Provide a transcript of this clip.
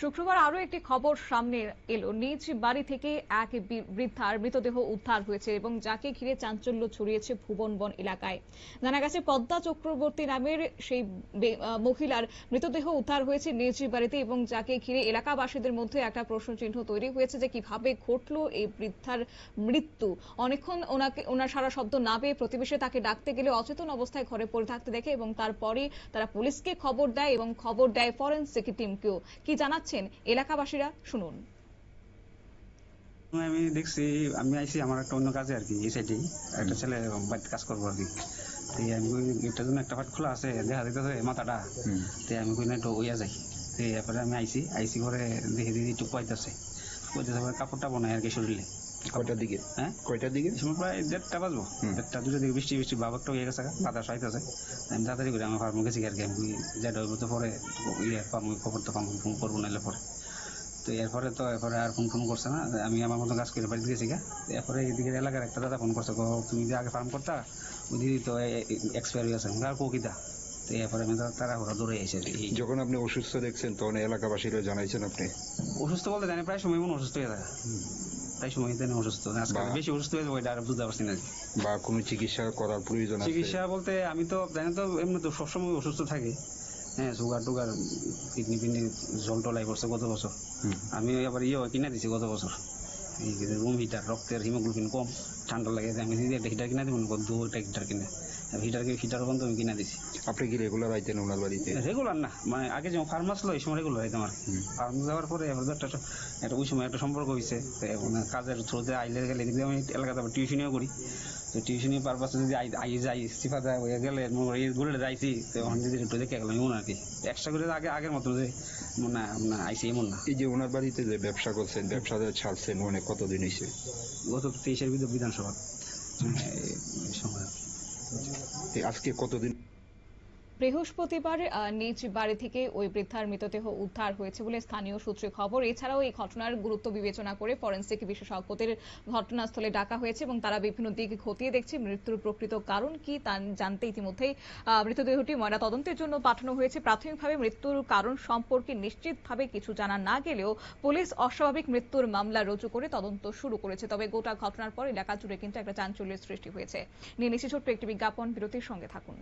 শুক্রবার আরো একটি খবর সামনে এলো। নিজ বাড়ি থেকে এক বৃদ্ধার মৃতদেহ উদ্ধার হয়েছে এবং যাকে ঘিরে চাঞ্চল্য ছড়িয়েছে ভুবনবন এলাকায়। জানা গেছে পদ্মা চক্রবর্তী নামের সেই মহিলার মৃতদেহ উদ্ধার হয়েছে নিজ বাড়িতে এবং যাকে ঘিরে এলাকাবাসীদের মধ্যে একটা প্রশ্নচিহ্ন তৈরি হয়েছে যে কিভাবে ঘটলো এই বৃদ্ধার মৃত্যু। অনেকক্ষণ ওনার সারা শব্দ না পেয়ে প্রতিবেশী তাকে ডাকতে গেলে অচেতন অবস্থায় ঘরে পড়ে থাকতে দেখে এবং তারপরই তারা পুলিশকে খবর দেয় এবং খবর দেয় ফরেনসিক টিমকেও। কি জানাচ্ছেন এলাকাবাসীরা, শুনুন। আমি দেখছি, আমি আইছি আমার একটা অন্য কাজে আর কি, এই সাইডেই একটা ছেলে বাড়িতে কাজ করবো আর কি। আমি এটার জন্য একটা ফাট খোলা আছে, দেখা দিতেছে মাথাটা, আমি কই না একটু ওইয়া যাই। এরপরে আমি আইসি করে দেখে দিদি একটু কইতেছে কাপড়টা বোনাই আর কি শরীরে। কয়টার দিকে? হ্যাঁ, কয়টার দিকে? সময় প্রায় 1:30 বাজবো, 1:30 2টার দিকে। বৃষ্টি ভাব একটা হয়ে গেছে, বাতাস আইতেছে। আমি তাড়াতাড়ি করে আমার ফার্মে গেছি আর কি। আমি যেটা হইব তো পরে খবর তো পাবো, ফোন করবো নাহলে পরে। তো এরপরে আর ফোন করছে না। আমি আমার মতো কাজ করে বাড়িতে গেছি গা। এরপরে এদিকে এলাকার একটা দাদা ফোন করছে, তুমি যে আগে ফার্ম করতা ওই দিদি তো এক্সপায়ার হয়ে গেছে, আর কিতা। তো এরপরে আমি তারা দৌড়ে এসে। যখন আপনি অসুস্থ দেখছেন তখন এলাকাবাসীরা জানাইছেন? আপনি অসুস্থ বলতে জানি প্রায় সময় অসুস্থ হয়ে থাকে, প্রায় সময় অসুস্থ। বেশি অসুস্থ হয়ে যাবো এটা আর বুঝতে পারছি না। বা কোনো চিকিৎসা করার প্রয়োজন? চিকিৎসা বলতে আমি তো জানি তো এমনি তো সবসময় অসুস্থ থাকে। হ্যাঁ, সুগার টুগার, কিডনি ফিডনি জল টলাই পড়ছে গত বছর। আমি আবার কিনা দিছি গত বছর, এই রুম হিটার, রক্তের হিমোগ্লোবিন কম, ঠান্ডা লাগে। আমি একটা হিটার কিনা দিব, 2টা হিটার কিনে হিটার বন্ধ আমি কিনা দিছি। আপনি কি রেগুলার আইতেন ওনার বাড়িতে? রেগুলার না, মানে আগে যেমন ফার্ম আসলো এই সময় রেগুলার আইতাম আর কি। ফার্ম যাওয়ার পরে এবার একটা ওই সময় একটা সম্পর্ক হয়েছে, কাজের থ্রুতে আইলে গেলে আমি এলাকাতে আবার টিউশনিও করি। তো টিউশনি পারপাসে যদি যাই সিফা যায় হয়ে গেলে ঘুরে যাইছি, তো ওখান যদি একটু দেখে গেলাম এমন আর কি। একশো করে আগের মতো যে মনে না আইসি এমন না। এই যে ওনার বাড়িতে যে ব্যবসা করছেন, ব্যবসা ছাড়ছেন অনেক কতদিন হয়েছে? গত 23-এর ভিতর বিধানসভা সময়। আজকে কতদিন? বৃহস্পতিবার নিজ বাড়ি থেকে ওই বৃদ্ধার মৃতদেহ উদ্ধার হয়েছে বলে স্থানীয় সূত্রে খবর। এছাড়াও এই ঘটনার গুরুত্ব বিবেচনা করে ফরেনসিক বিশেষজ্ঞদের ঘটনাস্থলে ডাকা হয়েছে এবং তারা বিভিন্ন দিক খতিয়ে দেখছে। মৃত্যুর প্রকৃত কারণ কি তা জানতে ইতিমধ্যেই মৃতদেহটি ময়না তদন্তের জন্য পাঠানো হয়েছে। প্রাথমিকভাবে মৃত্যুর কারণ সম্পর্কে নিশ্চিতভাবে কিছু জানা না গেলেও পুলিশ অস্বাভাবিক মৃত্যুর মামলা রুজু করে তদন্ত শুরু করেছে। তবে গোটা ঘটনার পর এলাকা জুড়ে কিন্তু একটা চাঞ্চল্যের সৃষ্টি হয়েছে। নিয়ে নিচ্ছি ছোট্ট একটি বিজ্ঞাপন, বিরতির সঙ্গে থাকুন।